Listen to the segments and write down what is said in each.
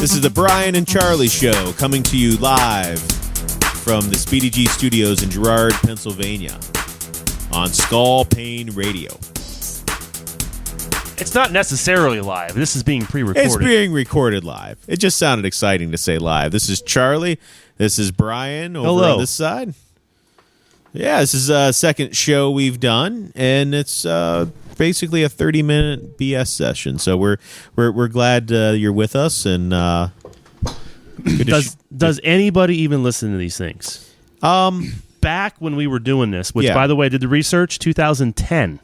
This is the Brian and Charlie Show, coming to you live from the Speedy G Studios in Girard, Pennsylvania, on Skull Pain Radio. It's not necessarily live. This is being pre-recorded. It's being recorded live. It just sounded exciting to say live. This is Charlie. This is Brian over on this side. Yeah, this is a second show we've done, and it's basically a 30-minute BS session. So we're glad you're with us. And does anybody even listen to these things? Back when we were doing this, which by the way, I did the research, 2010.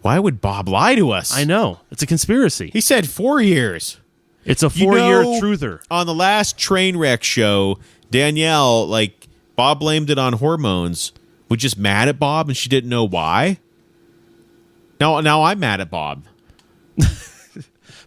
Why would Bob lie to us? I know. It's a conspiracy. He said 4 years. It's a 4-year truther. On the last train wreck show, Danielle, Bob blamed it on hormones, was just mad at Bob, and she didn't know why. Now I'm mad at Bob.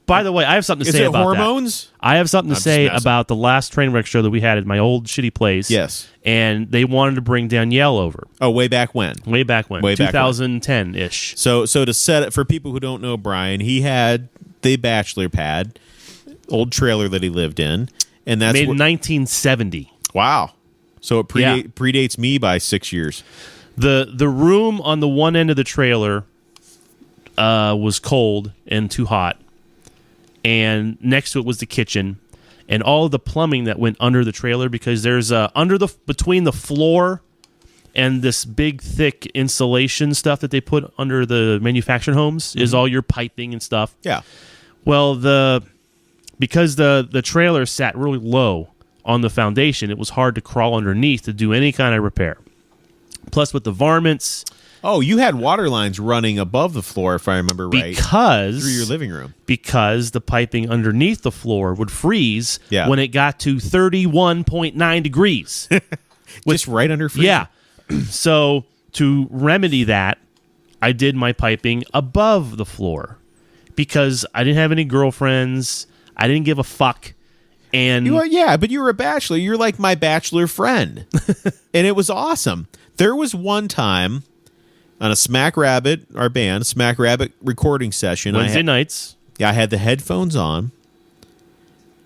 By the way, I have something to say about hormones? that. I have something to say about the last train wreck show that we had at my old shitty place. Yes. And they wanted to bring Danielle over. Oh, way back when? Way back when. 2010-ish. So to set it, for people who don't know Brian, he had the bachelor pad, old trailer that he lived in. And that's made in 1970. Wow. So it predates me by 6 years. The room on the one end of the trailer was cold and too hot. And next to it was the kitchen, and all of the plumbing that went under the trailer, because there's between the floor and this big thick insulation stuff that they put under the manufactured homes is all your piping and stuff. Yeah. Well, because the trailer sat really low on the foundation, it was hard to crawl underneath to do any kind of repair. Plus, with the varmints. Oh, you had water lines running above the floor, if I remember right. Through your living room. Because the piping underneath the floor would freeze when it got to 31.9 degrees. Just right under freezing. Yeah. So to remedy that, I did my piping above the floor because I didn't have any girlfriends. I didn't give a fuck. And but you were a bachelor. You're like my bachelor friend. And it was awesome. There was one time on a Smack Rabbit, our band, Smack Rabbit recording session. Wednesday nights. Yeah, I had the headphones on.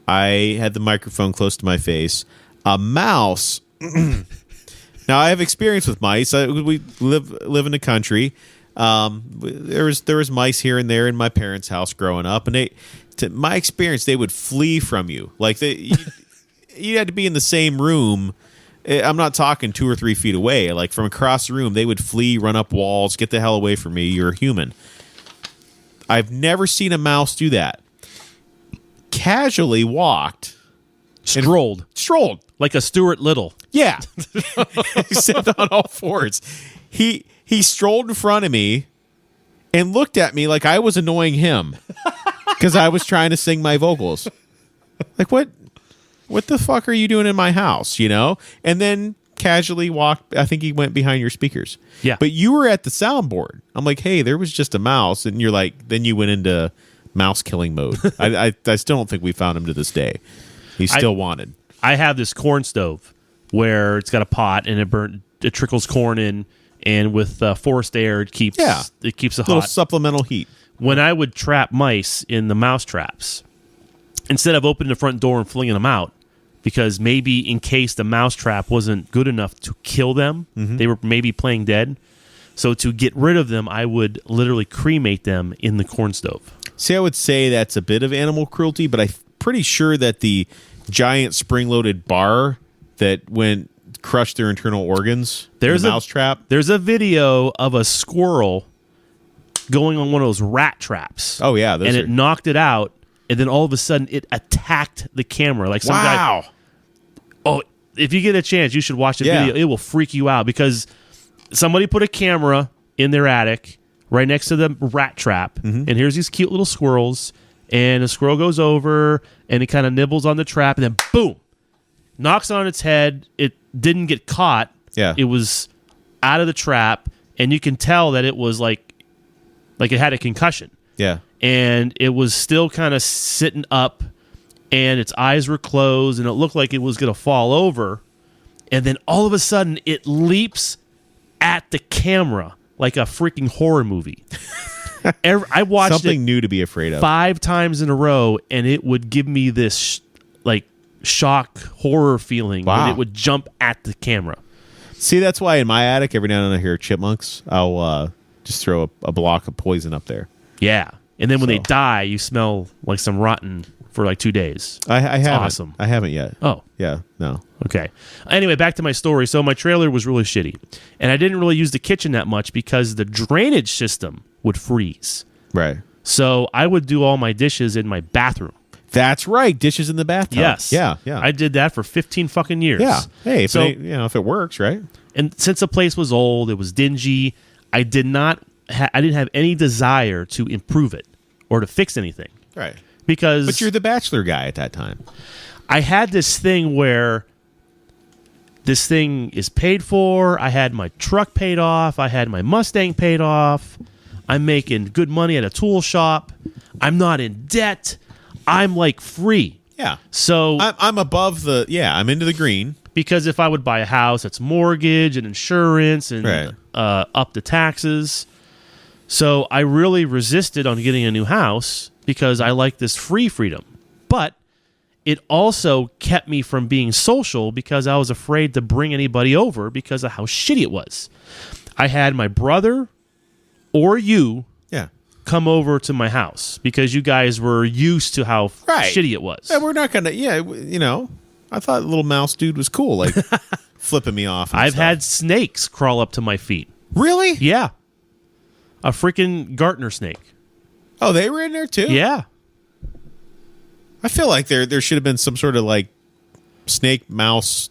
I had the microphone close to my face. A mouse. Now, I have experience with mice. We live in the country. There was mice here and there in my parents' house growing up, and to my experience, they would flee from you. You had to be in the same room. I'm not talking 2 or 3 feet away. Like from across the room, they would flee, run up walls, get the hell away from me. You're a human. I've never seen a mouse do that. Casually walked. Strolled. Like a Stuart Little. Yeah. He sat on all fours. He strolled in front of me and looked at me like I was annoying him because I was trying to sing my vocals. Like, what the fuck are you doing in my house, And then casually walked, I think he went behind your speakers. Yeah. But you were at the soundboard. I'm like, hey, there was just a mouse. And you're like, then you went into mouse killing mode. I still don't think we found him to this day. He's still wanted. I have this corn stove where it's got a pot and it trickles corn in, and with forced air, it keeps it hot. Little supplemental heat. When I would trap mice in the mouse traps, instead of opening the front door and flinging them out, because maybe in case the mouse trap wasn't good enough to kill them, they were maybe playing dead. So to get rid of them, I would literally cremate them in the corn stove. See, I would say that's a bit of animal cruelty, but I'm pretty sure that the giant spring-loaded bar that crushed their internal organs, there's a mouse trap. There's a video of a squirrel going on one of those rat traps. Oh, yeah. It knocked it out. And then all of a sudden, it attacked the camera. Like some guy. Oh, if you get a chance, you should watch the video. It will freak you out because somebody put a camera in their attic right next to the rat trap. And here's these cute little squirrels. And the squirrel goes over and it kind of nibbles on the trap. And then, boom, knocks on its head. It didn't get caught. Yeah. It was out of the trap. And you can tell that it was like it had a concussion. Yeah. And it was still kind of sitting up, and its eyes were closed, and it looked like it was going to fall over. And then all of a sudden, it leaps at the camera like a freaking horror movie. I watched something new to be afraid of 5 times in a row, and it would give me this like shock horror feeling Wow. when it would jump at the camera. See, that's why in my attic, every now and then I hear chipmunks. I'll just throw a block of poison up there. Yeah. And then when they So. die, you smell like some rotten for like 2 days. I haven't. awesome. I haven't yet. Oh, Yeah, no. okay. Anyway, back to my story. So my trailer was really shitty. And I didn't really use the kitchen that much because the drainage system would freeze. Right. So I would do all my dishes in my bathroom. That's right. Dishes in the bathtub. Yes. Yeah. I did that for 15 fucking years. Yeah. Hey, if So- if it works, right? And since the place was old, it was dingy, I didn't have any desire to improve it or to fix anything. Right. Because But you're the bachelor guy at that time. I had this thing where this thing is paid for. I had my truck paid off. I had my Mustang paid off. I'm making good money at a tool shop. I'm not in debt. I'm like free. Yeah. So I'm above the. Yeah, I'm into the green. because if I would buy a house, it's mortgage and insurance and Right. up the taxes. So I really resisted on getting a new house because I like this freedom. But it also kept me from being social because I was afraid to bring anybody over because of how shitty it was. I had my brother or you Yeah. come over to my house because you guys were used to how Right. shitty it was. Yeah, we're not gonna. Yeah, I thought the little mouse dude was cool, like flipping me off. and I've stuff. had snakes crawl up to my feet. Really. Yeah. A freaking Gartner snake. Oh, they were in there too. Yeah. I feel like there should have been some sort of like snake mouse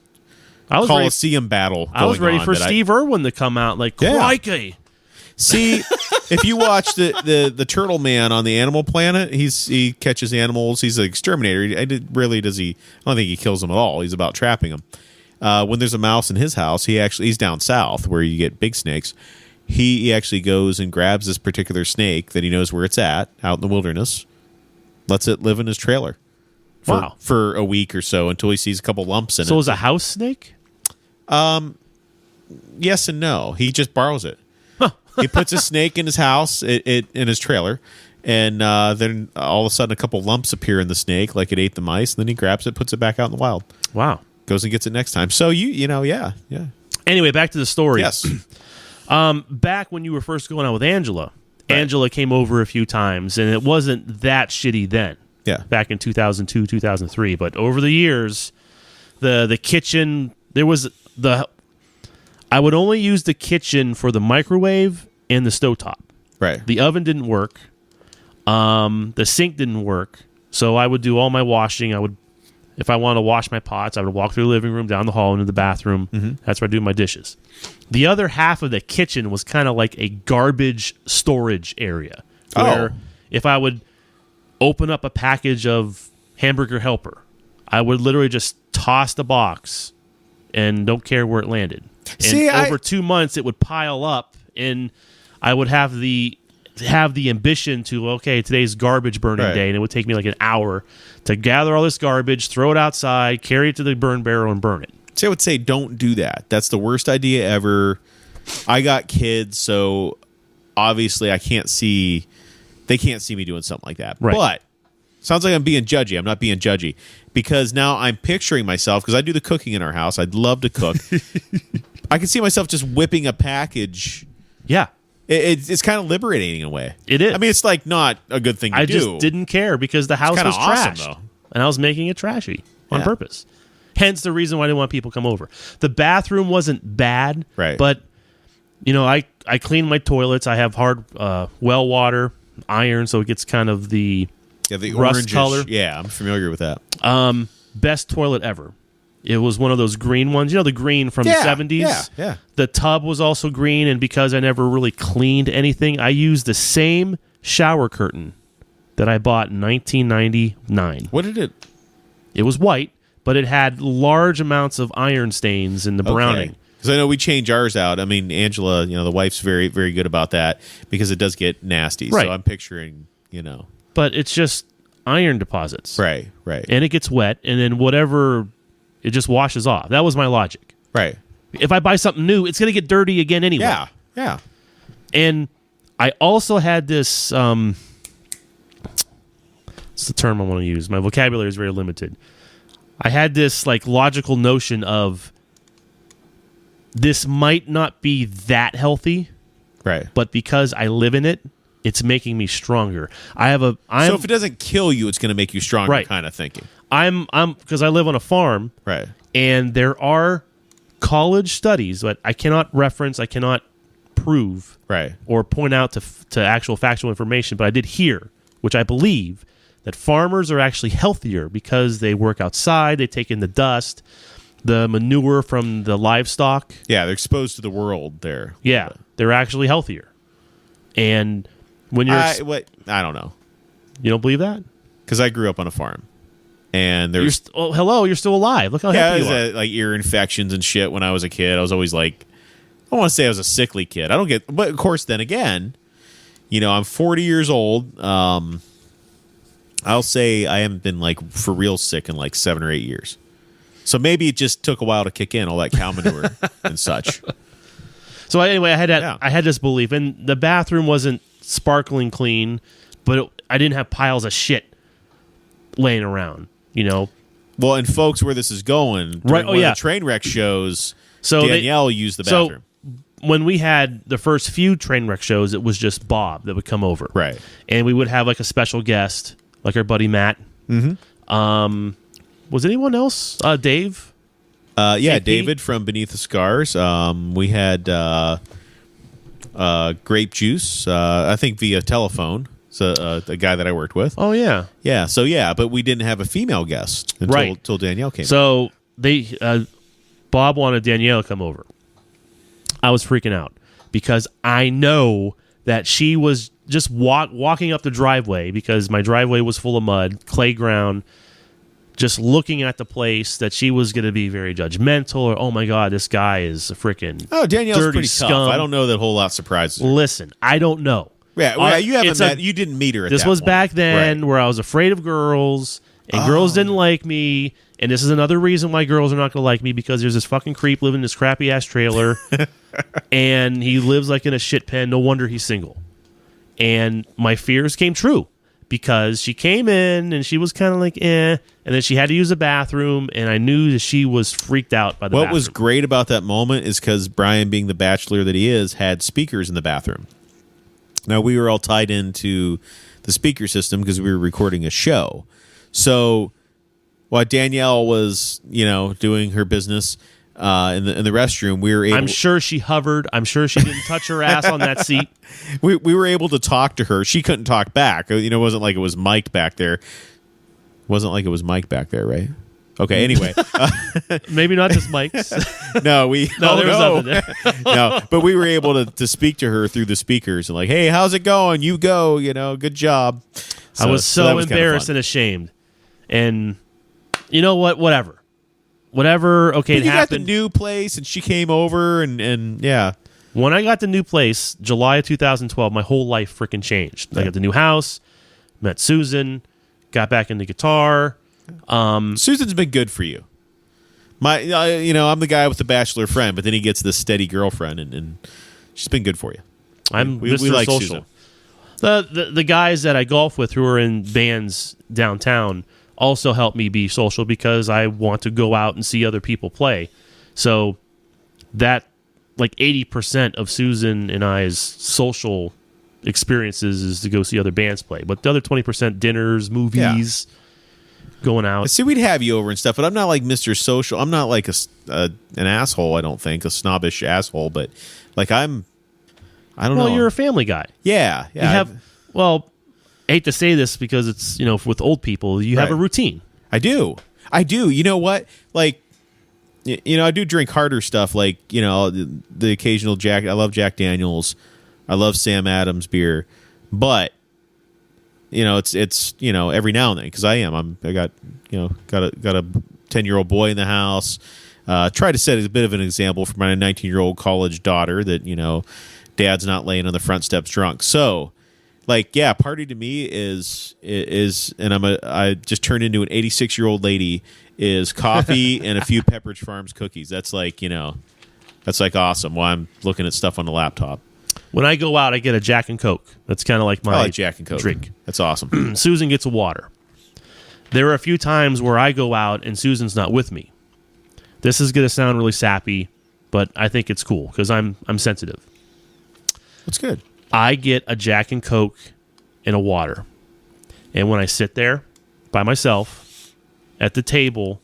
I was ready, Coliseum battle. I was going ready on for that Steve Irwin to come out like, Yeah. crikey. See, if you watch the Turtle Man on the Animal Planet, he catches animals. He's an exterminator. I don't think he kills them at all. He's about trapping them. When there's a mouse in his house, he's down south where you get big snakes. He actually goes and grabs this particular snake that he knows where it's at out in the wilderness, lets it live in his trailer for a week or so until he sees a couple lumps in it. So it was a house snake? Yes and no. He just borrows it. He puts a snake in his house, in his trailer, and then all of a sudden a couple lumps appear in the snake, like it ate the mice, and then he grabs it, puts it back out in the wild. Wow. Goes and gets it next time. So yeah. Anyway, back to the story. Yes. Back when you were first going out with Angela, Right. Angela came over a few times, and it wasn't that shitty then. Yeah. Back in 2002, 2003. But over the years, the kitchen, I would only use the kitchen for the microwave and the stovetop. Right. The oven didn't work. The sink didn't work. So I would do all my washing. If I wanted to wash my pots, I would walk through the living room, down the hall, into the bathroom. Mm-hmm. That's where I do my dishes. The other half of the kitchen was kind of like a garbage storage area. Where if I would open up a package of Hamburger Helper, I would literally just toss the box and don't care where it landed. And over 2 months, it would pile up, and I would have the ambition to, today's garbage burning day, and it would take me like an hour to gather all this garbage, throw it outside, carry it to the burn barrel, and burn it. So I would say don't do that. That's the worst idea ever. I got kids, so obviously they can't see me doing something like that. Right. But sounds like I'm being judgy. I'm not being judgy because now I'm picturing myself, because I do the cooking in our house. I'd love to cook. I can see myself just whipping a package. Yeah. It's kind of liberating in a way. It is. I mean, it's like not a good thing to do. I just didn't care because the house kinda was awesome, trashed. though. And I was making it trashy on Yeah. purpose. Hence the reason why I didn't want people to come over. The bathroom wasn't bad, Right. But, I clean my toilets. I have hard well water, iron, so it gets kind of the rust orangish color. Yeah, I'm familiar with that. Best toilet ever. It was one of those green ones. The green from the 70s? Yeah. The tub was also green, and because I never really cleaned anything, I used the same shower curtain that I bought in 1999. What did it? It was white, but it had large amounts of iron stains in the browning. Because I know we change ours out. I mean, Angela, the wife's very, very good about that because it does get nasty. Right. So I'm picturing, But it's just iron deposits. Right. And it gets wet, and then whatever, it just washes off. That was my logic. Right. If I buy something new, it's going to get dirty again anyway. Yeah. And I also had this, what's the term I want to use? My vocabulary is very limited. I had this like logical notion of this might not be that healthy, right? But because I live in it, it's making me stronger. So if it doesn't kill you, it's going to make you stronger, right. kind of thinking. I'm because I live on a farm, right? And there are college studies that I cannot reference, I cannot prove, right, or point out to actual factual information, but I did hear, which I believe, that farmers are actually healthier because they work outside, they take in the dust, the manure from the livestock. Yeah, they're exposed to the world there. Yeah, they're actually healthier. And when you're... I don't know. You don't believe that? Because I grew up on a farm. And there's... hello, you're still alive. Look how healthy you are. Like ear infections and shit when I was a kid. I was always like... I want to say I was a sickly kid. I don't get... But of course, then again, I'm 40 years old. I'll say I haven't been like for real sick in like 7 or 8 years. So maybe it just took a while to kick in, all that cow manure and such. So anyway, I had this belief, and the bathroom wasn't sparkling clean, but I didn't have piles of shit laying around, Well, and folks, where this is going, right? One of the train wreck shows, so Danielle used the bathroom. So when we had the first few train wreck shows, it was just Bob that would come over, right? And we would have like a special guest, like our buddy Matt. Mm-hmm. Was anyone else? Dave? Yeah, David from Beneath the Scars. We had grape juice, I think via telephone. So the guy that I worked with. Oh, yeah. Yeah, so yeah, but we didn't have a female guest until Danielle came. So Bob wanted Danielle to come over. I was freaking out because I know that she was just walking up the driveway because my driveway was full of mud, clay ground, just looking at the place, that she was going to be very judgmental, or, oh my God, this guy is a freaking Danielle's dirty pretty scum. tough. I don't know that whole lot surprises her. Listen, I don't know. Yeah, you didn't meet her at this that was point. Back then where I was afraid of girls, and girls didn't like me, and this is another reason why girls are not going to like me, because there's this fucking creep living in this crappy-ass trailer, and he lives like in a shit pen. No wonder he's single. And my fears came true, because she came in and she was kind of like, and then she had to use the bathroom, and I knew that she was freaked out by the bathroom. What was great about that moment is because Brian, being the bachelor that he is, had speakers in the bathroom. Now, we were all tied into the speaker system because we were recording a show. So while Danielle was, doing her business in the restroom, we were able... I'm sure she hovered. I'm sure she didn't touch her ass on that seat. We were able to talk to her. She couldn't talk back. It wasn't like it was mic'd back there. Right? Okay, anyway. Maybe not just mics. No, there was nothing there. No, but we were able to speak to her through the speakers and like, hey, how's it going? You go, good job. I was so embarrassed and ashamed. And you know what? Whatever. Okay, but it happened. You got the new place, and she came over, and yeah. When I got the new place, July of 2012, my whole life freaking changed. Yeah. I got the new house, met Susan, got back into guitar. Susan's been good for you. I'm the guy with the bachelor friend, but then he gets this steady girlfriend, and she's been good for you. We like social. Susan. The guys that I golf with who are in bands downtown also help me be social because I want to go out and see other people play. So that, like 80% of Susan and I's social experiences is to go see other bands play. But the other 20%, dinners, movies, going out. See, we'd have you over and stuff, but I'm not like Mr. Social. I'm not like an asshole, I don't think, a snobbish asshole, but like I don't know. Well, you're a family guy. Yeah. You have, I hate to say this because it's, with old people, you have a routine. I do. You know what? Like, I do drink harder stuff, like, the occasional Jack. I love Jack Daniels. I love Sam Adams beer, but it's every now and then, because I got a 10-year-old boy in the house. Try to set a bit of an example for my 19-year-old college daughter that dad's not laying on the front steps drunk. So, like, yeah, party to me is and I just turned into an 86-year-old lady, is coffee and a few Pepperidge Farms cookies. That's like that's like awesome while I'm looking at stuff on the laptop. When I go out, I get a Jack and Coke. That's kind of like my Jack and Coke drink. That's awesome. Susan gets a water. There are a few times where I go out and Susan's not with me. This is going to sound really sappy, but I think it's cool because I'm sensitive. That's good. I get a Jack and Coke and a water. And when I sit there by myself at the table,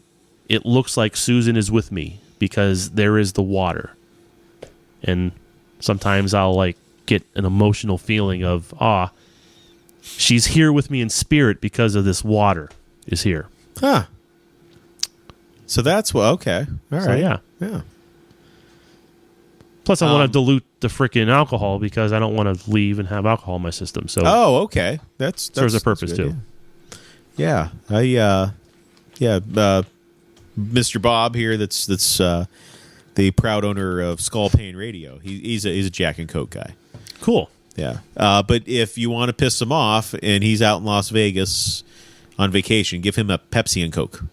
it looks like Susan is with me because there is the water. And sometimes I'll like get an emotional feeling of, she's here with me in spirit because of this water is here. Huh. So that's what, okay. All right. So, yeah. Yeah. Plus, I want to dilute the freaking alcohol because I don't want to leave and have alcohol in my system. So, okay. That serves a purpose good, too. Yeah. Mr. Bob here, that's the proud owner of Skull Pain Radio. He's a Jack and Coke guy. Cool. Yeah. But if you want to piss him off and he's out in Las Vegas on vacation, give him a Pepsi and Coke.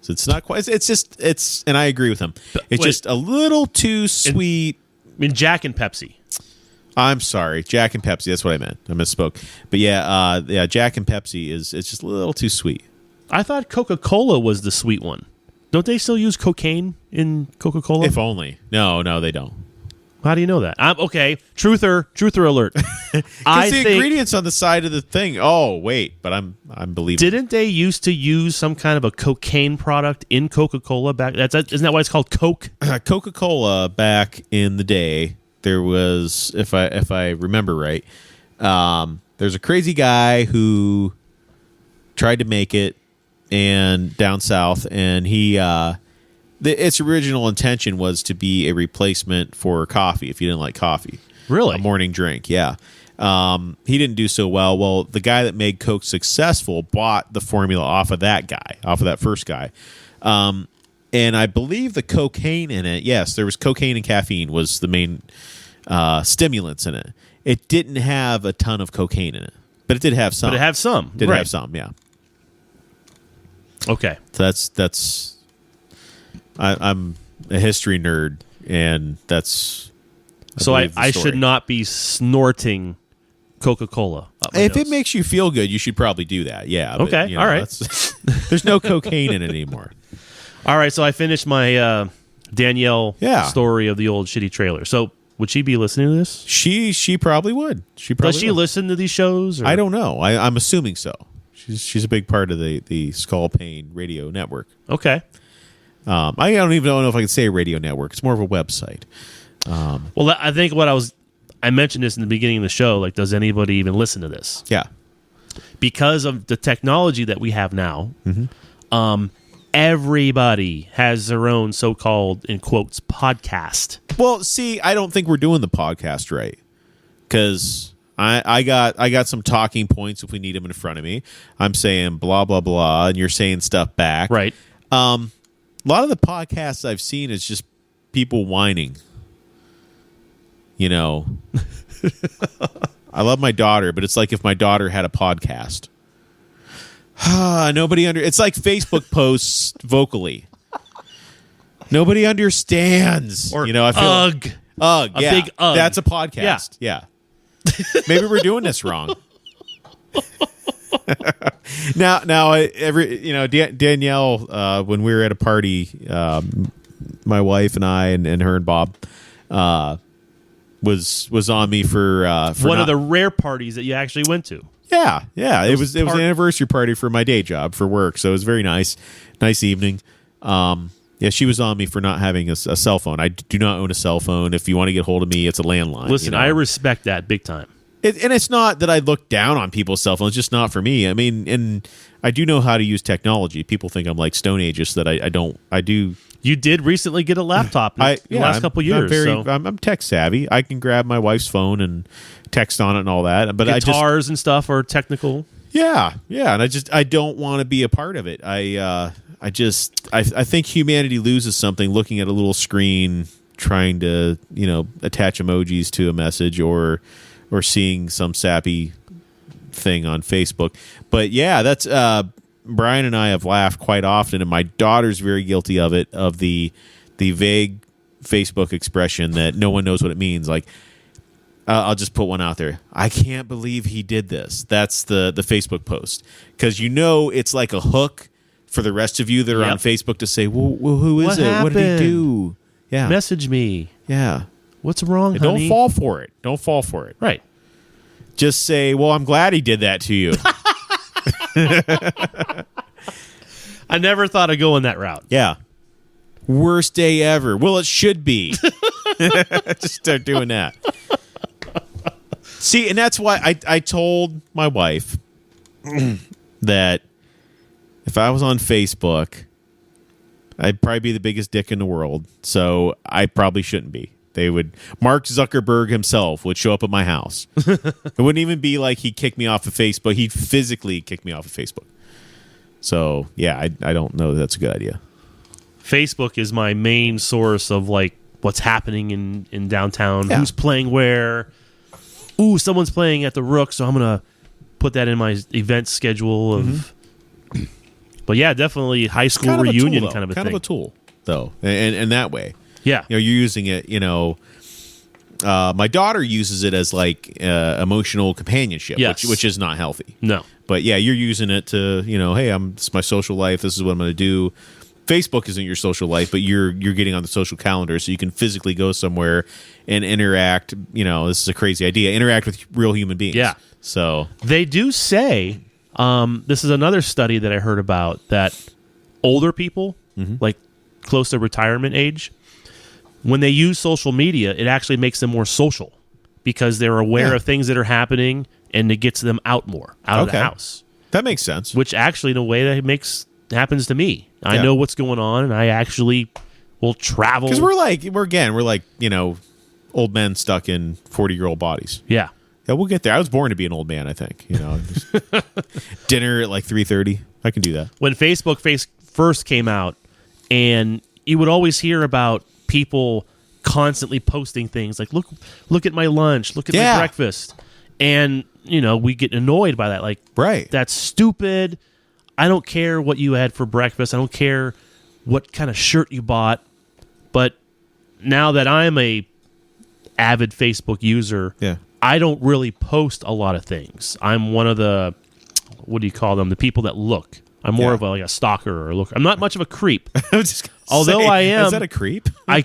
So it's not quite. It's and I agree with him. It's just a little too sweet. I mean, Jack and Pepsi. I'm sorry, Jack and Pepsi. That's what I meant. I misspoke. But yeah, Jack and Pepsi it's just a little too sweet. I thought Coca-Cola was the sweet one. Don't they still use cocaine in Coca-Cola? If only. No, they don't. How do you know that? Okay, truther alert. Because the ingredients on the side of the thing. Oh wait, but I'm believing. Didn't they used to use some kind of a cocaine product in Coca-Cola back? Isn't that why it's called Coke? Coca-Cola back in the day, there was, if I remember right, there's a crazy guy who tried to make it and down south, and he. Its original intention was to be a replacement for coffee if you didn't like coffee. Really? A morning drink, yeah. He didn't do so well. Well, the guy that made Coke successful bought the formula off of that first guy. And I believe the cocaine in it, yes, there was cocaine and caffeine was the main stimulants in it. It didn't have a ton of cocaine in it, but it did have some. Have some, yeah. Okay. So that's I'm a history nerd, and that's... I should not be snorting Coca-Cola up my If nose. it makes you feel good, you should probably do that, yeah. Okay, but, all right. There's no cocaine in it anymore. All right, so I finished my Danielle story of the old shitty trailer. So would she be listening to this? She probably would. Does she listen to these shows? Or? I don't know. I'm assuming so. She's a big part of the Skull Pain Radio Network. Okay. I don't even know if I can say a radio network. It's more of a website. Well, I think I mentioned this in the beginning of the show. Like, does anybody even listen to this? Yeah. Because of the technology that we have now, everybody has their own so-called, in quotes, podcast. Well, see, I don't think we're doing the podcast right. Because I got some talking points if we need them in front of me. I'm saying blah, blah, blah, and you're saying stuff back. Right. A lot of the podcasts I've seen is just people whining. You know, I love my daughter, but it's like if my daughter had a podcast. It's like Facebook posts vocally. Nobody understands. Or I feel ugh. Yeah, big ugh. That's a podcast. Yeah. Maybe we're doing this wrong. Now, Danielle, when we were at a party, my wife and I and her and Bob, was on me for one of the rare parties that you actually went to. Yeah. It was an anniversary party for my day job for work, so it was very nice evening. She was on me for not having a cell phone. I do not own a cell phone. If you want to get hold of me, it's a landline. Listen, I respect that big time. And it's not that I look down on people's cell phones. It's just not for me. I mean, and I do know how to use technology. People think I'm like Stone Ages that I don't. I do. You did recently get a laptop in the last couple of years. I'm tech savvy. I can grab my wife's phone and text on it and all that. But guitars and stuff are technical. Yeah, and I don't want to be a part of it. I think humanity loses something looking at a little screen trying to attach emojis to a message or seeing some sappy thing on Facebook. But yeah, that's Brian and I have laughed quite often, and my daughter's very guilty of it, of the vague Facebook expression that no one knows what it means. Like, I'll just put one out there. I can't believe he did this. That's the Facebook post. Because it's like a hook for the rest of you that are on Facebook to say, well who is What it? happened? What did he do? Yeah. Message me. Yeah. What's wrong, And honey? don't fall for it. Don't fall for it. Right. Just say, well, I'm glad he did that to you. I never thought of going that route. Yeah. Worst day ever. Well, it should be. Just start doing that. See, and that's why I told my wife that if I was on Facebook, I'd probably be the biggest dick in the world. So I probably shouldn't be. Mark Zuckerberg himself would show up at my house. It wouldn't even be like he kicked me off of Facebook. He'd physically kick me off of Facebook. So, yeah, I don't know that that's a good idea. Facebook is my main source of like what's happening in downtown, who's playing where. Ooh, someone's playing at the Rook, so I'm going to put that in my event schedule of But yeah, definitely high school reunion kind of a thing. Kind of a tool, though, and that way. Yeah. You're using it, my daughter uses it as like emotional companionship, which is not healthy. No. But yeah, you're using it to, hey, it's my social life. This is what I'm going to do. Facebook isn't your social life, but you're getting on the social calendar, so you can physically go somewhere and interact. This is a crazy idea. Interact with real human beings. Yeah. So they do say, this is another study that I heard about, that older people, like close to retirement age, when they use social media, it actually makes them more social because they're aware of things that are happening, and it gets them out more, out of the house. That makes sense. Which actually, in a way, that happens to me. I know what's going on, and I actually will travel. Because we're like old men stuck in 40-year-old bodies. Yeah. Yeah, we'll get there. I was born to be an old man, I think. Dinner at like 3:30. I can do that. When Facebook first came out, and you would always hear about people constantly posting things like, look at my lunch, look at my breakfast. And, we get annoyed by that. Like, right. That's stupid. I don't care what you had for breakfast. I don't care what kind of shirt you bought. But now that I'm a avid Facebook user, I don't really post a lot of things. I'm one of the, what do you call them? The people that look. I'm more of a stalker or looker. I'm not much of a creep. Although I am. Is that a creep? I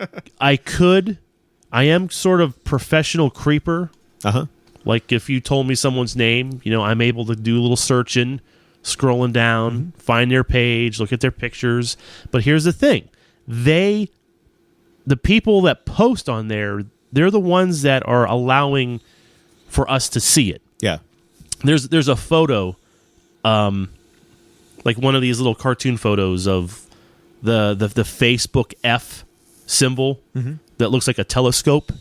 am sort of professional creeper. Uh-huh. Like if you told me someone's name, I'm able to do a little searching, scrolling down, find their page, look at their pictures. But here's the thing. The people that post on there, they're the ones that are allowing for us to see it. Yeah. There's a photo, like one of these little cartoon photos of the Facebook F symbol that looks like a telescope,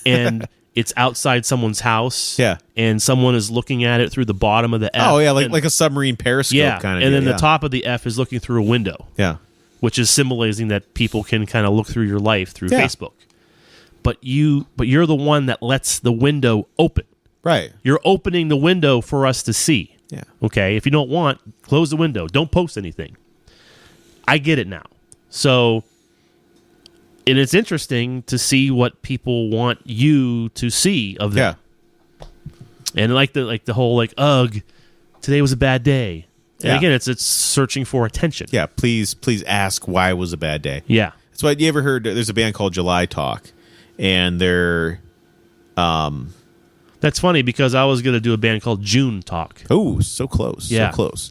and it's outside someone's house. Yeah. And someone is looking at it through the bottom of the F. Oh, yeah, like a submarine periscope kind of. And then the top of the F is looking through a window. Yeah. Which is symbolizing that people can kind of look through your life through Facebook. But you're the one that lets the window open. Right. You're opening the window for us to see. Yeah. Okay? If you don't want, close the window. Don't post anything. I get it now. So, and it's interesting to see what people want you to see of them. Yeah. And like the whole ugh, today was a bad day. And again, it's searching for attention. Yeah, please ask why it was a bad day. Yeah. That's why you ever heard there's a band called July Talk, and they're That's funny because I was going to do a band called June Talk. Oh, so close. Yeah. So close.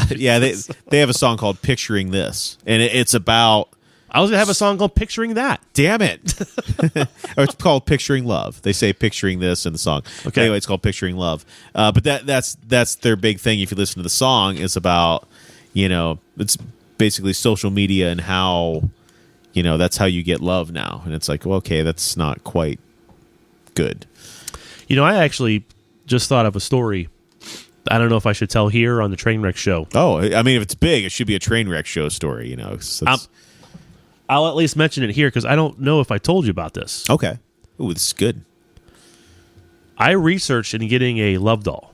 They have a song called Picturing This, and it's about I was going to have a song called Picturing That. Damn it. Or it's called Picturing Love. They say Picturing This in the song. Okay. Anyway, it's called Picturing Love. But that's their big thing. If you listen to the song, it's about, it's basically social media and how, that's how you get love now. And it's like, well, okay, that's not quite good. I actually just thought of a story. I don't know if I should tell here on the Trainwreck Show. Oh, I mean, if it's big, it should be a Trainwreck Show story, I'll at least mention it here because I don't know if I told you about this. Okay. Ooh, this is good. I researched in getting a love doll.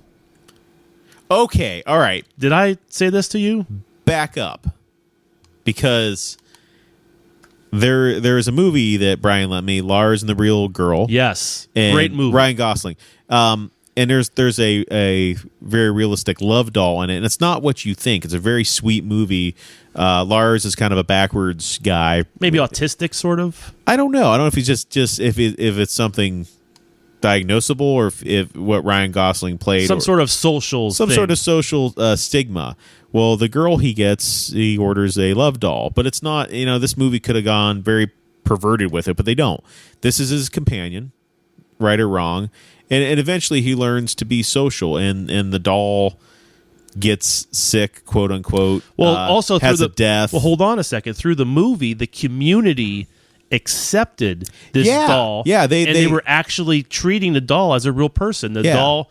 Okay, all right. Did I say this to you? Back up. Because there is a movie that Brian lent me, Lars and the Real Girl. Yes, and great movie. Ryan Gosling. And there's a very realistic love doll in it, and it's not what you think. It's a very sweet movie. Lars is kind of a backwards guy, maybe autistic, sort of. I don't know. I don't know if he's just if it's something diagnosable or if what Ryan Gosling played some sort of social stigma. Well, the girl he orders a love doll, but it's not. This movie could have gone very perverted with it, but they don't. This is his companion, right or wrong. And eventually he learns to be social, and the doll gets sick, quote unquote. Well, also has through a death. Well, hold on a second. Through the movie, the community accepted this doll. Yeah, they were actually treating the doll as a real person. The doll,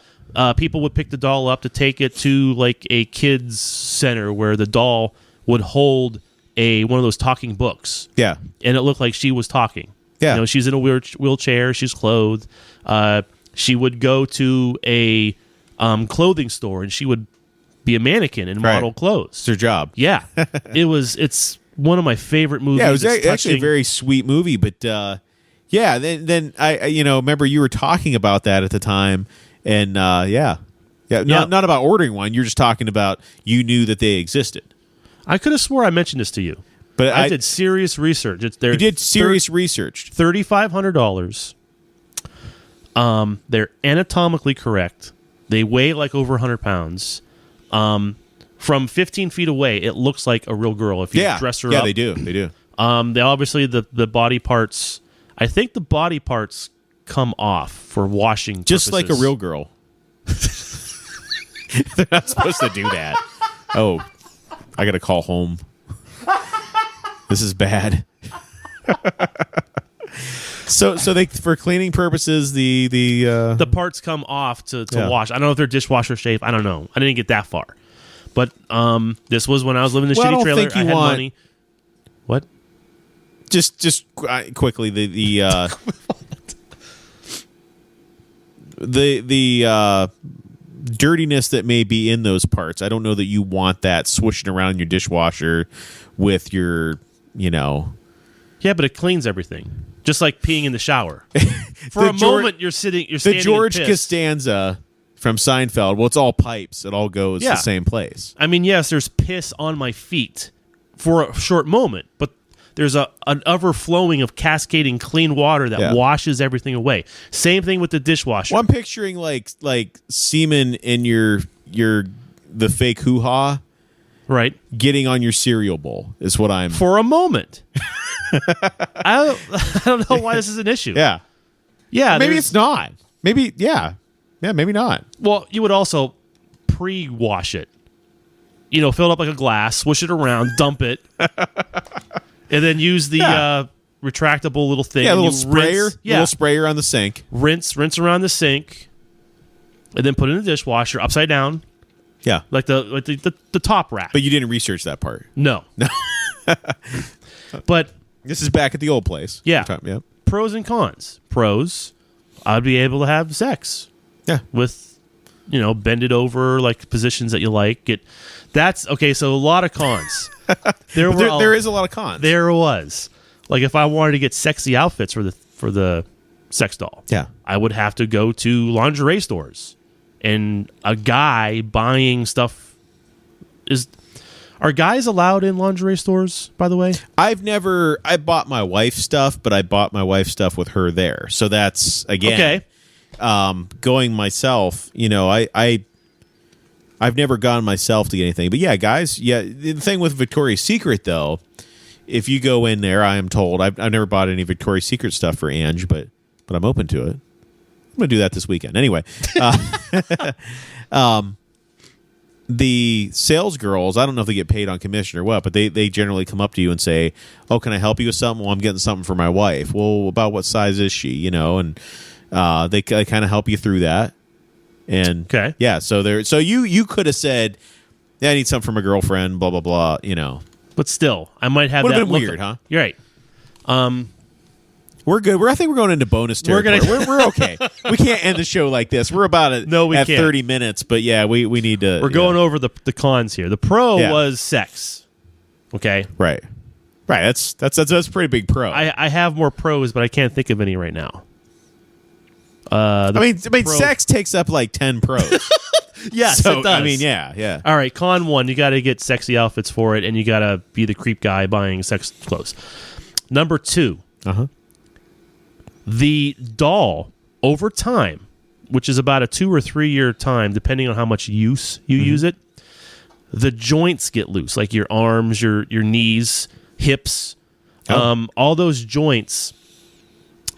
people would pick the doll up to take it to like a kids center where the doll would hold one of those talking books. Yeah, and it looked like she was talking. Yeah, she's in a wheelchair. She's clothed. She would go to a clothing store and she would be a mannequin and model clothes. It's her job. Yeah. It's one of my favorite movies. Yeah, it was actually a very sweet movie. But then I remember you were talking about that at the time. And not about ordering one. You're just talking about you knew that they existed. I could have swore I mentioned this to you. But I did serious research. You did serious research. $3,500. They're anatomically correct. They weigh like over 100 pounds. From 15 feet away, it looks like a real girl if you dress her up. Yeah, they do. They do. They obviously the body parts. I think the body parts come off for washing. Just purposes. like a real girl. They're not supposed to do that. Oh, I got to call home. This is bad. So they, for cleaning purposes, the parts come off to wash. I don't know if they're dishwasher safe. I don't know. I didn't get that far. But this was when I was living in the shitty trailer. I had money. What? Just quickly the dirtiness that may be in those parts. I don't know that you want that swishing around in your dishwasher with your, Yeah, but it cleans everything. Just like peeing in the shower. For a moment, you're standing. The George Costanza from Seinfeld. Well, it's all pipes. It all goes the same place. I mean, yes, there's piss on my feet for a short moment, but there's an overflowing of cascading clean water that washes everything away. Same thing with the dishwasher. Well, I'm picturing like semen in the fake hoo-ha. Right. Getting on your cereal bowl is what I'm... For a moment. I don't know why this is an issue. Yeah. Yeah. Maybe it's not. Maybe, yeah. Yeah, maybe not. Well, you would also pre-wash it. Fill it up like a glass, swish it around, dump it, and then use the retractable little thing. Yeah, a little sprayer. Little sprayer on the sink. Rinse around the sink, and then put it in the dishwasher upside down. Yeah, like the top rack. But you didn't research that part. No. But this is back at the old place. Yeah. Yep. Pros and cons. Pros, I'd be able to have sex. Yeah. With, bend it over, positions that you like. That's okay. So a lot of cons. There is a lot of cons. There was. Like if I wanted to get sexy outfits for the sex doll. Yeah. I would have to go to lingerie stores. And a guy buying stuff are guys allowed in lingerie stores, by the way? I bought my wife stuff, but I bought my wife stuff with her there. So that's, again, going myself, I've never gone myself to get anything. But yeah, guys, the thing with Victoria's Secret, though, if you go in there, I am told, I've never bought any Victoria's Secret stuff for Ange, but I'm open to it. I'm going to do that this weekend. Anyway, the sales girls, I don't know if they get paid on commission or what, but they generally come up to you and say, "Oh, can I help you with something?" "Well, I'm getting something for my wife." "Well, about what size is she?" And they kind of help you through that. And yeah, so you could have said, "Yeah, I need something for my girlfriend." Blah blah blah. But still, I might have would that. Have been weird, huh? You're right. We're good. I think we're going into bonus territory. We're okay. We can't end the show like this. We're about at 30 minutes, but yeah, we need to. We're going over the cons here. The pro was sex. Okay. Right. Right. That's a pretty big pro. I have more pros, but I can't think of any right now. I mean, sex takes up like 10 pros. Yes, so, it does. I mean, yeah. All right, con 1, you got to get sexy outfits for it, and you got to be the creep guy buying sex clothes. Number 2, the doll, over time, which is about a 2 or 3 year time, depending on how much use you use it, the joints get loose, like your arms, your knees, hips. All those joints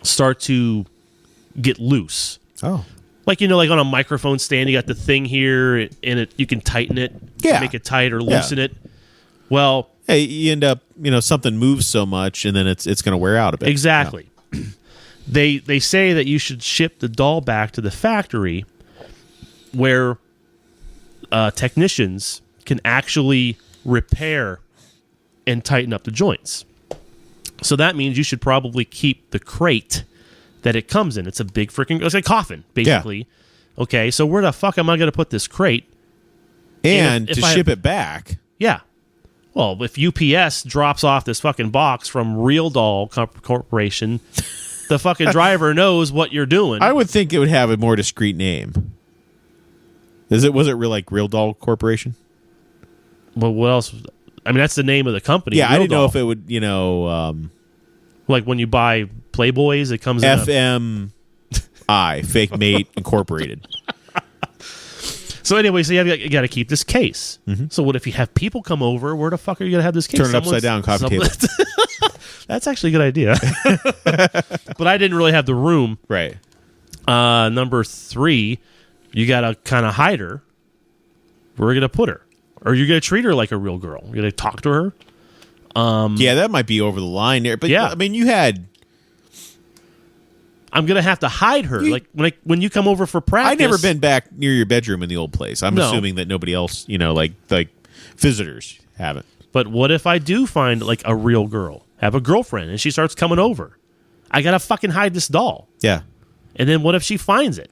start to get loose. Oh. Like, like on a microphone stand, you got the thing here, and you can tighten it, make it tight or loosen it. Well, hey, you end up, something moves so much, and then it's going to wear out a bit. Exactly. Yeah. They say that you should ship the doll back to the factory where technicians can actually repair and tighten up the joints. So that means you should probably keep the crate that it comes in. It's a big freaking... It's like a coffin, basically. Yeah. Okay, so where the fuck am I going to put this crate? And if to ship it back. Yeah. Well, if UPS drops off this fucking box from Real Doll Corporation, the fucking driver knows what you're doing. I would think it would have a more discreet name. Was it Real Doll Corporation? Well, what else? I mean, that's the name of the company. Yeah, Real I didn't Doll. know if it would, like when you buy Playboys, it comes in FMI, Fake Mate Incorporated. So anyway, so you got to keep this case. Mm-hmm. So what if you have people come over? Where the fuck are you going to have this case? Turn it upside down, coffee table. That's actually a good idea. But I didn't really have the room. Right. Number 3, you got to kind of hide her. Where are you going to put her? Or you're going to treat her like a real girl. You're going to talk to her. Yeah, that might be over the line there. But yeah, I mean, you had... I'm going to have to hide her. Like when you come over for practice. I've never been back near your bedroom in the old place. I'm assuming that nobody else, like visitors haven't. But what if I do find like a real girl, have a girlfriend, and she starts coming over? I got to fucking hide this doll. Yeah. And then what if she finds it?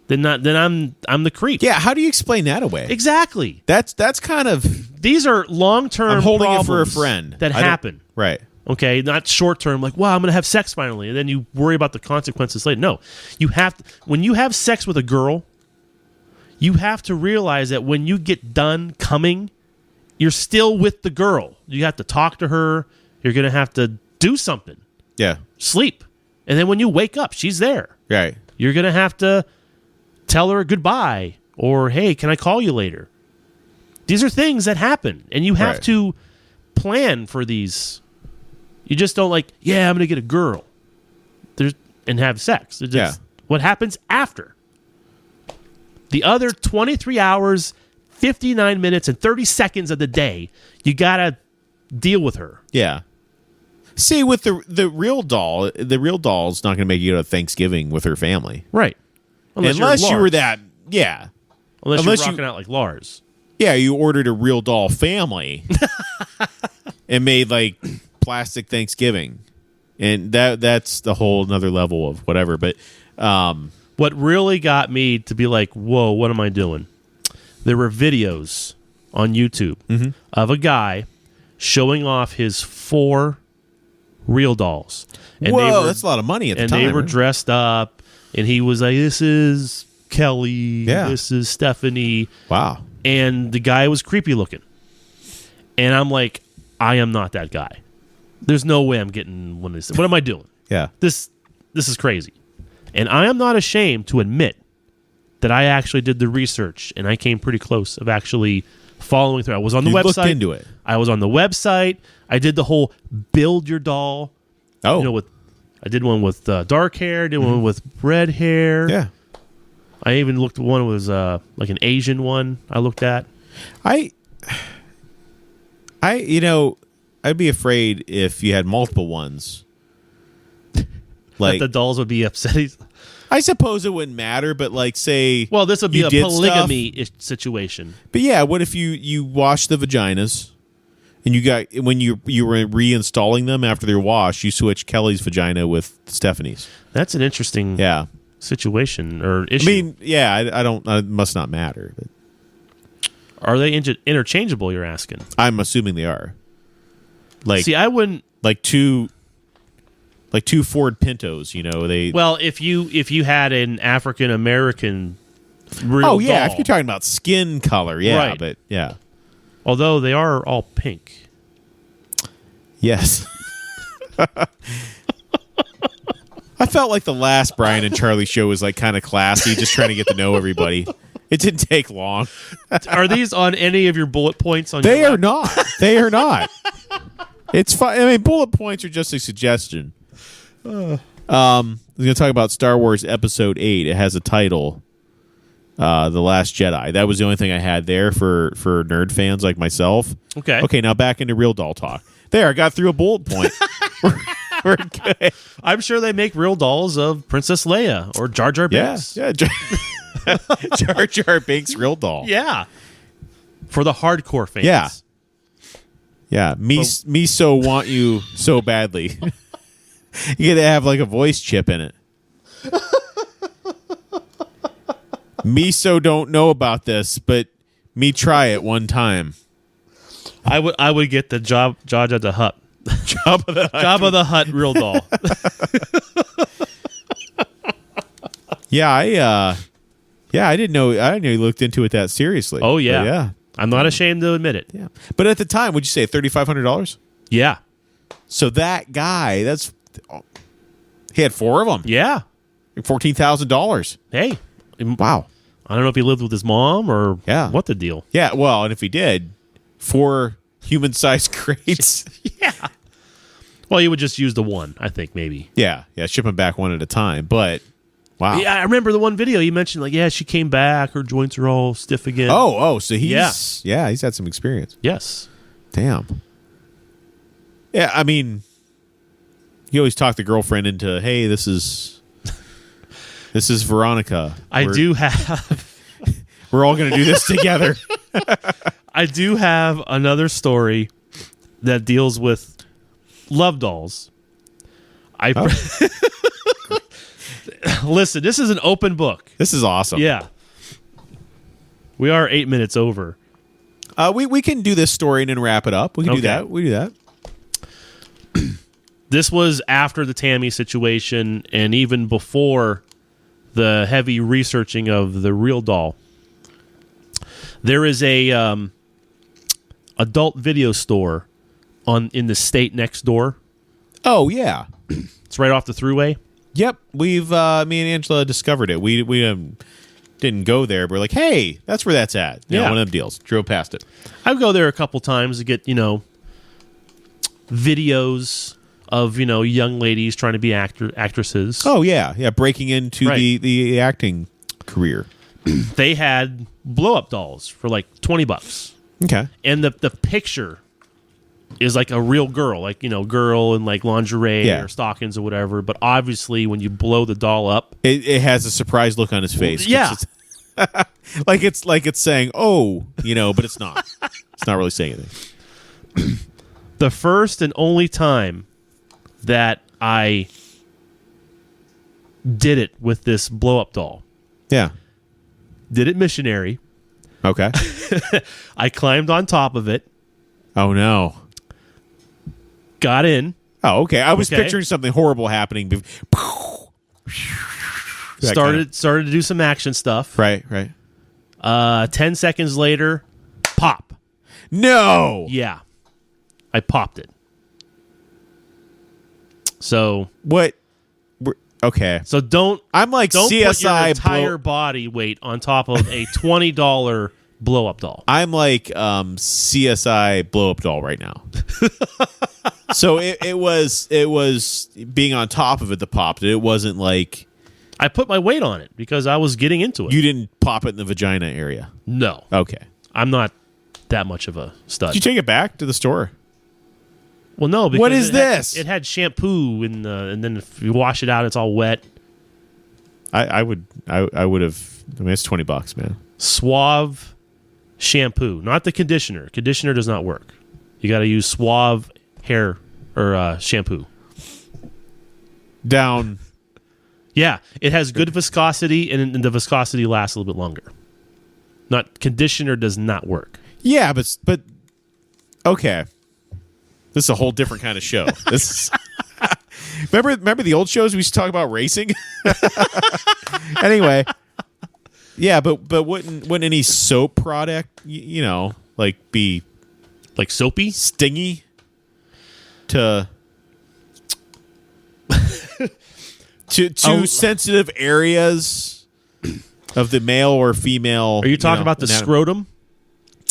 Then I'm the creep. Yeah, how do you explain that away? Exactly. That's kind of... These are long-term I'm holding it for a friend. That happen. Right. Okay, not short-term, like, wow, I'm going to have sex finally, and then you worry about the consequences later. No, when you have sex with a girl, you have to realize that when you get done coming, you're still with the girl. You have to talk to her. You're going to have to do something. Yeah. Sleep. And then when you wake up, she's there. Right. You're going to have to tell her goodbye or, hey, can I call you later? These are things that happen, and you have to plan for these. You just don't I'm going to get a girl and have sex. What happens after? The other 23 hours, 59 minutes, and 30 seconds of the day, you got to deal with her. Yeah. See, with the real doll's not going to make you go to Thanksgiving with her family. Right. Unless you were that, yeah. Unless you're rocking out like Lars. Yeah, you ordered a real doll family and made plastic Thanksgiving. And that's the whole another level of whatever. But what really got me to be like, whoa, what am I doing? There were videos on YouTube of a guy showing off his 4 real dolls. And that's a lot of money at the time. And they were dressed up, and he was like, this is Kelly, this is Stephanie. Wow. And the guy was creepy looking. And I'm like, I am not that guy. There's no way I'm getting one of these. What am I doing? Yeah. This is crazy. And I am not ashamed to admit that I actually did the research, and I came pretty close of actually following through. I was on the website. Looked into it. I was on the website. I did the whole build your doll. Oh. I did one with dark hair, did one with red hair. Yeah. I even looked at one was like an Asian one I looked at. I'd be afraid if you had multiple ones. That the dolls would be upset. I suppose it wouldn't matter, but say... Well, this would be a polygamy situation. But yeah, what if you wash the vaginas, and when you were reinstalling them after they're washed, you switch Kelly's vagina with Stephanie's? That's an interesting situation or issue. I mean, it must not matter. But are they interchangeable, you're asking? I'm assuming they are. Like, See, I wouldn't. like two Ford Pintos. You know, they. Well, if you had an African American real Oh yeah, doll, if you're talking about skin color, yeah, Right. but yeah, although they are all pink. yes. I felt like the last Brian and Charlie show was like kind of classy, just trying to get to know everybody. It didn't take long. Are these on any of your bullet points on They your are not. They are not. It's fine. I mean, bullet points are just a suggestion. I was going to talk about Star Wars Episode 8. It has a title, The Last Jedi. That was the only thing I had there for nerd fans like myself. Okay. Okay, now back into real doll talk. There, I got through a bullet point. We're good. I'm sure they make real dolls of Princess Leia or Jar Jar Binks. Yeah. Jar Jar Binks real doll. Yeah. For the hardcore fans. Yeah. Yeah. Me so want you so badly. You gotta have like a voice chip in it. Me so don't know about this, but me try it one time. I would get the Jabba the Hutt. Jabba the Hutt real doll. Yeah, I didn't know you looked into it that seriously. Oh yeah. But yeah. I'm not ashamed to admit it. Yeah. But at the time, would you say $3,500? Yeah. So that guy, he had 4 of them. Yeah. $14,000. Hey. Wow. I don't know if he lived with his mom or what the deal. Yeah, well, and if he did, 4 human-sized crates. Yeah. Well, you would just use the one, I think, maybe. Yeah, ship them back one at a time. But, wow. Yeah, I remember the one video you mentioned, like, yeah, she came back, her joints are all stiff again. Oh, so he's had some experience. Yes. Damn. Yeah, I mean, you always talk the girlfriend into, hey, this is Veronica. We're all going to do this together. I do have another story that deals with love dolls. Listen, this is an open book. This is awesome. Yeah. We are 8 minutes over. We can do this story and then wrap it up. We can do that. We do that. This was after the Tammy situation and even before the heavy researching of the real doll. There is a adult video store in the state next door. Oh yeah, it's right off the thruway. Yep, we've me and Angela discovered it. We didn't go there, but we're like, hey, that's where that's at. You know, one of them deals. Drove past it. I would go there a couple times to get videos of young ladies trying to be actresses. Oh yeah, breaking into the acting career. They had blow-up dolls for like $20. Okay. And the picture is like a real girl, like, girl in like lingerie or stockings or whatever. But obviously when you blow the doll up, it has a surprised look on his face. Yeah. It's like it's saying, oh, but it's not. It's not really saying anything. The first and only time that I did it with this blow-up doll. Yeah. Did it missionary. Okay. I climbed on top of it. Oh, no. Got in. Oh, okay. I was picturing something horrible happening. Started to do some action stuff. Right. 10 seconds later, pop. No. Yeah. I popped it. So what? Okay. So don't CSI put your entire body weight on top of a $20 blow up doll. I'm like CSI blow up doll right now. So it was being on top of it that popped it. It wasn't like I put my weight on it because I was getting into it. You didn't pop it in the vagina area. No. Okay. I'm not that much of a stud. Did you take it back to the store? Well, no. Because what is this? It had shampoo, and then if you wash it out, it's all wet. I would have. I mean, it's $20, man. Suave shampoo, not the conditioner. Conditioner does not work. You got to use Suave hair or shampoo. Down. Yeah, it has good viscosity, and the viscosity lasts a little bit longer. Not conditioner does not work. Yeah, but okay. This is a whole different kind of show. This is, remember the old shows we used to talk about racing? Anyway, yeah, but wouldn't any soap product, like be like soapy, stingy to sensitive areas of the male or female? Are you talking about the scrotum?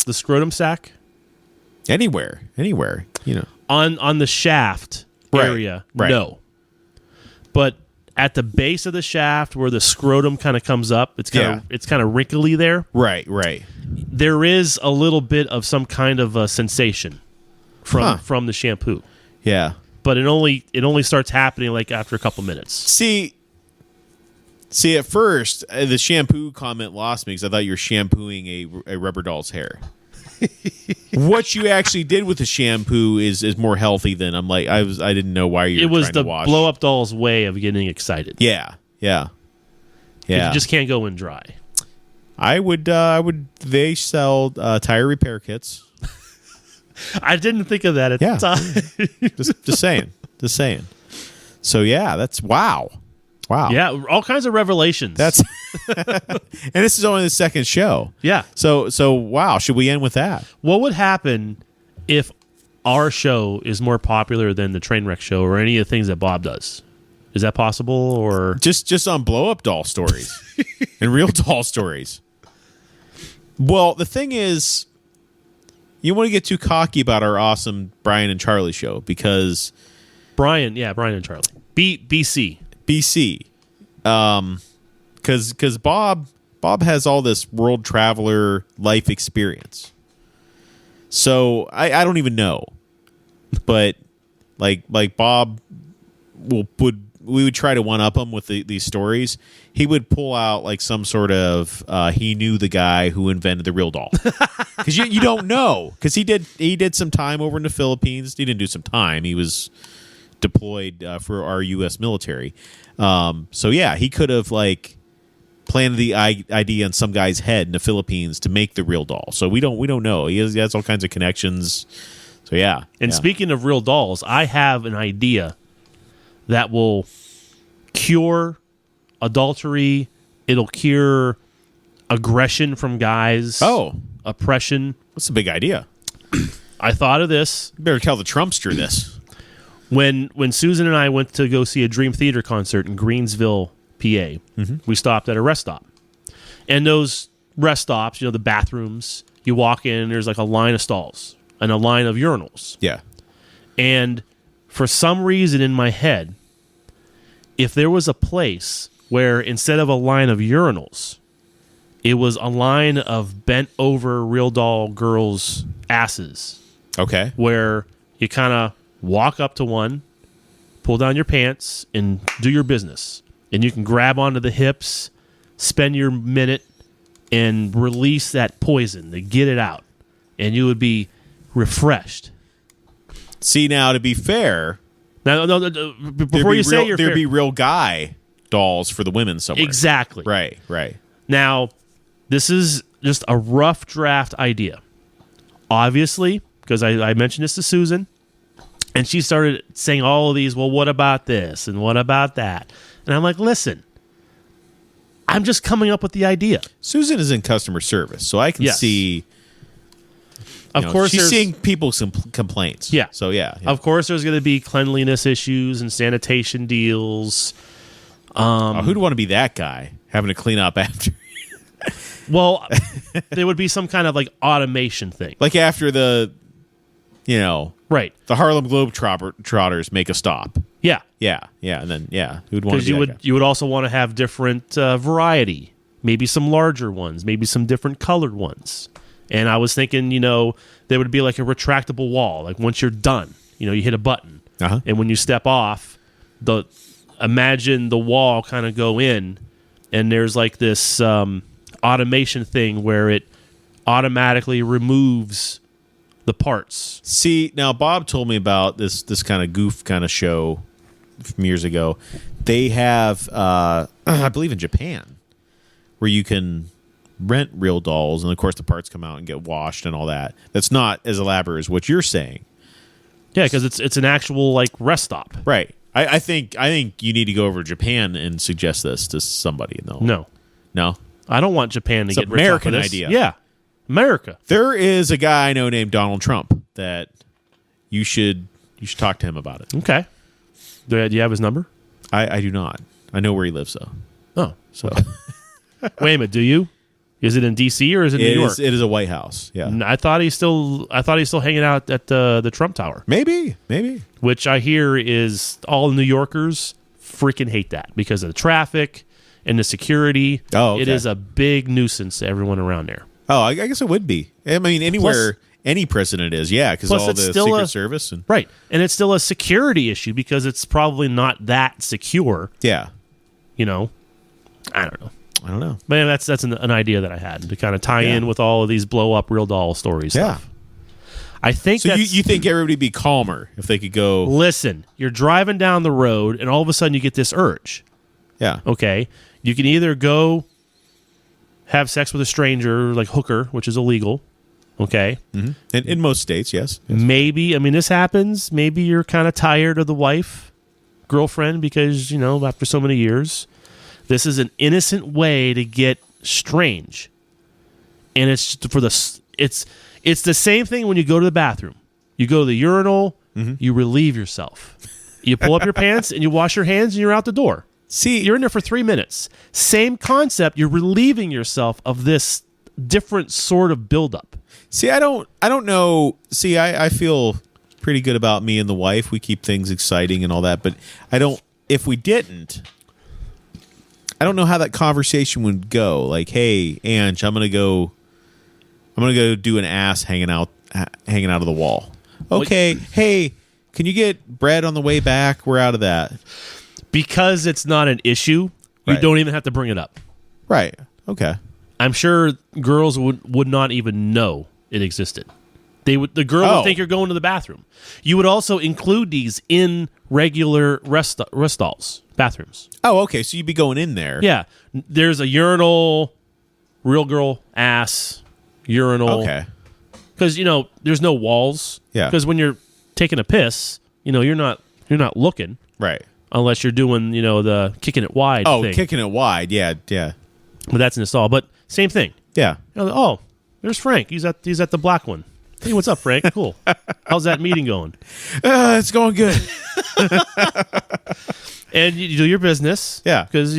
The scrotum sac? Anywhere. On the shaft area, right. No. But at the base of the shaft where the scrotum kind of comes up, it's kind of wrinkly there. Right. There is a little bit of some kind of a sensation from the shampoo. Yeah. But it only starts happening like after a couple minutes. See, at first, the shampoo comment lost me because I thought you were shampooing a rubber doll's hair. What you actually did with the shampoo is more healthy than I didn't know why you were trying to wash. It was the blow up doll's way of getting excited. Yeah. You just can't go in dry. They sell tire repair kits. I didn't think of that at the time. just saying. So yeah, that's wow. Yeah, all kinds of revelations. That's and this is only the second show. Yeah. So wow, should we end with that? What would happen if our show is more popular than the Trainwreck show or any of the things that Bob does? Is that possible, or just on blow up doll stories and real doll stories? Well, the thing is, you want to get too cocky about our awesome Brian and Charlie show because Brian and Charlie, BC. Because Bob has all this world traveler life experience. So I don't even know, but like Bob we would try to one up him with these stories. He would pull out like some sort of he knew the guy who invented the real doll, because you don't know, because he did some time over in the Philippines. He didn't do some time. He was deployed for our U.S. military. So yeah, he could have like planted the idea in some guy's head in the Philippines to make the real doll. So we don't know. He has all kinds of connections. So yeah. And speaking of real dolls, I have an idea that will cure adultery. It'll cure aggression from guys. Oh, oppression. That's a big idea. I thought of this. You better tell the Trumpster this. When Susan and I went to go see a Dream Theater concert in Greensville, PA, we stopped at a rest stop. And those rest stops, the bathrooms, you walk in, there's like a line of stalls and a line of urinals. Yeah. And for some reason in my head, if there was a place where instead of a line of urinals, it was a line of bent over real doll girls' asses. Okay. Where you kind of walk up to one, pull down your pants, and do your business. And you can grab onto the hips, spend your minute, and release that poison to get it out. And you would be refreshed. See, now, to be fair, now, before you say there'd be real guy dolls for the women somewhere. Exactly. Right. Now, this is just a rough draft idea. Obviously, because I mentioned this to Susan, and she started saying all of these, well, what about this and what about that? And I'm like, listen, I'm just coming up with the idea. Susan is in customer service, so I can see. Of course, she's seeing people's complaints. Yeah. So yeah. Of course, there's going to be cleanliness issues and sanitation deals. Who'd want to be that guy having to clean up after? Well, there would be some kind of like automation thing, like after the Harlem Globetrotters make a stop. Yeah, and then who'd want to? Because you would also want to have different variety, maybe some larger ones, maybe some different colored ones. And I was thinking, there would be like a retractable wall. Like once you're done, you hit a button, and when you step off, imagine the wall kind of go in, and there's like this automation thing where it automatically removes the parts. See, now Bob told me about this kind of goof kind of show from years ago. They have, I believe in Japan, where you can rent real dolls, and of course the parts come out and get washed and all that. That's not as elaborate as what you're saying, Yeah, because it's an actual like rest stop. Right. I think you need to go over to Japan and suggest this to somebody. No. I don't want Japan to It's get an rich off of American this. idea. Yeah, America. There is a guy I know named Donald Trump that you should talk to him about it. Okay. Do you have his number? I do not. I know where he lives though. Oh, So wait a minute. Do you? Is it in D.C. or is it in New York? it is a White House. Yeah. I thought he's still hanging out at the Trump Tower, Maybe. which I hear is all New Yorkers freaking hate that because of the traffic and the security. Oh, okay. It is a big nuisance to everyone around there. Oh, I guess it would be. I mean, anywhere any president is, yeah, because all it's the still Secret Service and Right. And it's still a security issue because it's probably not that secure, yeah. you know. I don't know. I don't know. But that's an idea that I had to kind of tie Yeah. in with all of these blow up real doll stories. Yeah. Stuff. I think So that's, you think everybody would be calmer if they could go? listen, you're driving down the road and all of a sudden you get this urge. Yeah. Okay. You can either go have sex with a stranger, like hooker, which is illegal. Okay. Mm-hmm. In most states, yes. Maybe, I mean, this happens. Maybe you're kind of tired of the wife, girlfriend, because, you know, after so many years, this is an innocent way to get strange. And it's it's the same thing when you go to the bathroom. You go to the urinal, you relieve yourself. You pull up your pants and you wash your hands and you're out the door. See, You're in there for 3 minutes. Same concept. You're relieving yourself of this different sort of buildup. See, I don't know. See, I feel pretty good about me and the wife. We keep things exciting and all that, but I don't. If we didn't, I don't know how that conversation would go. Like, hey, Ange, I'm gonna go do an ass hanging out of the wall. Okay, hey, can you get bread on the way back? We're out of that. Because it's not an issue, you Right. don't even have to bring it up. Right. Okay. I'm sure girls would not even know it existed. The girl Oh. would think you're going to the bathroom. You would also include these in regular rest stalls, bathrooms. Oh, okay. So you'd be going in there. Yeah, there's a urinal, real girl ass urinal. Okay. Because there's no walls. Yeah. Because when you're taking a piss, you're not looking Right. unless you're doing the kicking it wide. Oh, thing. kicking it wide. Yeah. Yeah. But that's in a stall. But same thing. Yeah. Oh, there's Frank. He's at the black one. Hey, what's up, Frank? Cool. How's that meeting going? It's going good. And you do your business. Yeah. Because,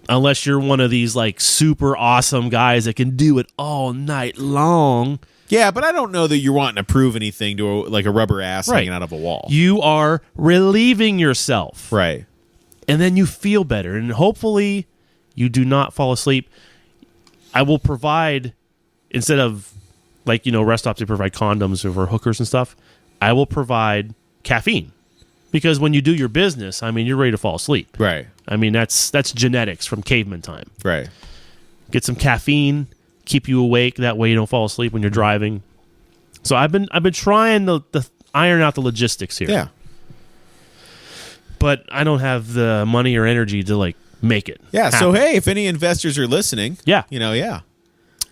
unless you're one of these like super awesome guys that can do it all night long. Yeah, but I don't know that you're wanting to prove anything to like a rubber ass Right. hanging out of a wall. You are relieving yourself. Right. And then you feel better. And hopefully you do not fall asleep. I will provide, instead of like, rest stops, they provide condoms for hookers and stuff. I will provide caffeine. Because when you do your business, I mean, you're ready to fall asleep. Right. I mean, that's genetics from caveman time. Right. Get some caffeine, keep you awake. That way you don't fall asleep when you're driving. So I've been trying to iron out the logistics here. Yeah. But I don't have the money or energy to like make it. Yeah. So happen. hey, if any investors are listening, Yeah. yeah.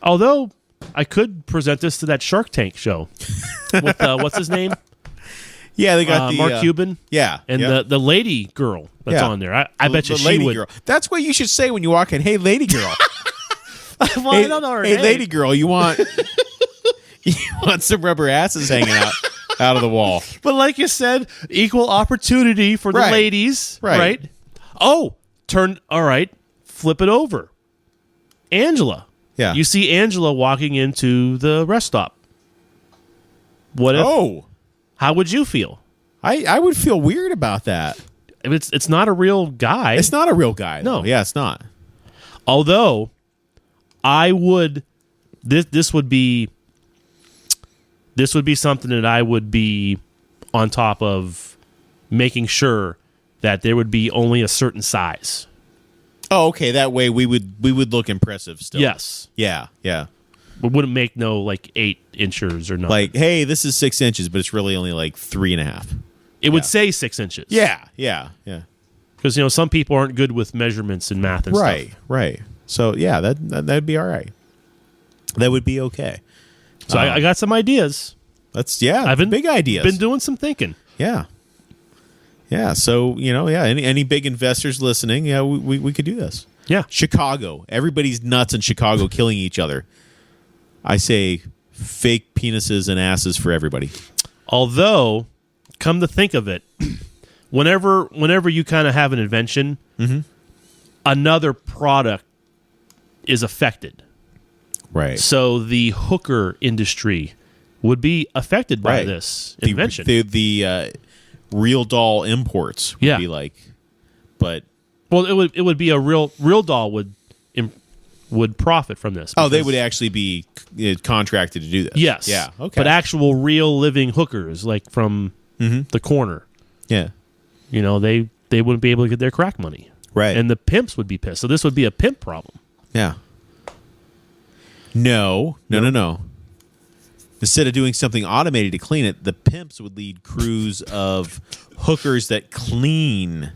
Although I could present this to that Shark Tank show with what's his name? Yeah, they got the Mark Cuban. Yeah. And yeah. the lady girl that's Yeah. on there. I bet you The she lady would. girl. That's what you should say when you walk in. Hey, lady girl. Well, I don't know her Hey, name. lady girl, you want some rubber asses hanging out of the wall? But like you said, equal opportunity for the Right. ladies. Right. Oh, all right. Flip it over. Angela. Yeah. You see Angela walking into the rest stop. What if? Oh, How would you feel? I would feel weird about that. If it's not a real guy. It's not a real guy. No. Though. Yeah, it's not. Although I would this would be something that I would be on top of making sure that there would be only a certain size. Oh, okay. That way we would look impressive still. Yes. Yeah. Yeah. It wouldn't make no like 8 inches or nothing. Like, hey, this is 6 inches, but it's really only like 3.5. It would say 6 inches. Yeah. Yeah. Yeah. Because some people aren't good with measurements and math and Right. stuff. Right. So yeah, that'd be all right. That would be okay. So I got some ideas. That's big ideas. Been doing some thinking. Yeah. Yeah. So, any big investors listening, we could do this. Yeah. Chicago. Everybody's nuts in Chicago killing each other. I say fake penises and asses for everybody. Although, come to think of it, whenever you kind of have an invention, another product is affected. Right. So the hooker industry would be affected by this invention. The real doll imports would be like, but it would be a real doll would profit from this. Oh, they would actually be contracted to do this. Yes. Yeah. Okay. But actual real living hookers, like from the corner. Yeah. They wouldn't be able to get their crack money. Right. And the pimps would be pissed. So this would be a pimp problem. Yeah. No. Instead of doing something automated to clean it, the pimps would lead crews of hookers that clean.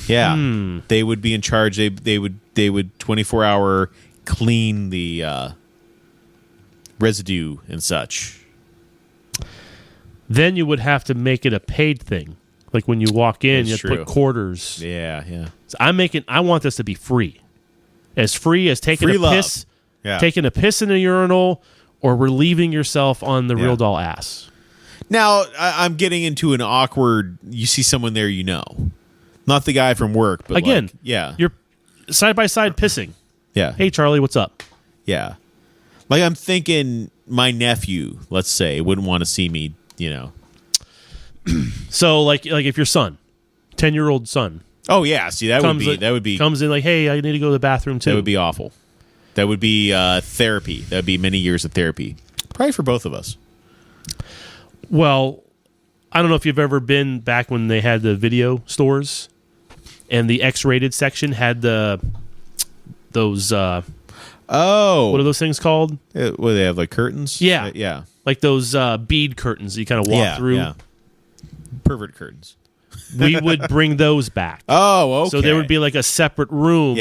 Yeah. They would be in charge. They would 24-hour clean the residue and such. Then you would have to make it a paid thing. Like when you walk in, you have to put quarters. Yeah. So I want this to be free. As free as taking free a love. piss, taking a piss in a urinal, or relieving yourself on the real doll ass. Now, I'm getting into an awkward, you see someone there not the guy from work, but again, you're side by side pissing. Yeah. Hey, Charlie, what's up? Yeah. Like I'm thinking my nephew, let's say, wouldn't want to see me, So like if your son, 10-year-old son. Oh yeah, see that would be comes in like, hey, I need to go to the bathroom too. That would be awful. That would be therapy. That would be many years of therapy. Probably for both of us. Well, I don't know if you've ever been back when they had the video stores and the X-rated section had those what are those things called? What, they have like curtains? Yeah. Yeah. Like those bead curtains that you kind of walk through. Yeah. Pervert curtains. We would bring those back. Oh, okay. So there would be like a separate room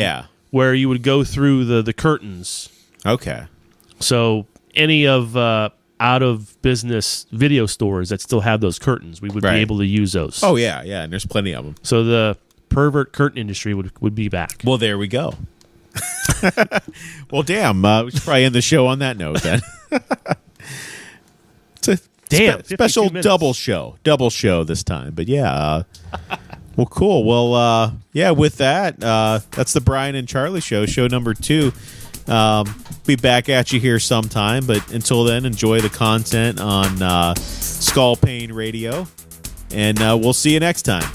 where you would go through the curtains. Okay. So any of out of business video stores that still have those curtains, we would be able to use those. Oh, yeah. And there's plenty of them. So the pervert curtain industry would be back. Well, there we go. Well, damn. We should probably end the show on that note then. It's a special double show this time. But yeah. Well, cool. Well, with that, that's the Brian and Charlie show number 2. Be back at you here sometime, but until then, enjoy the content on Skull Pain Radio, and we'll see you next time.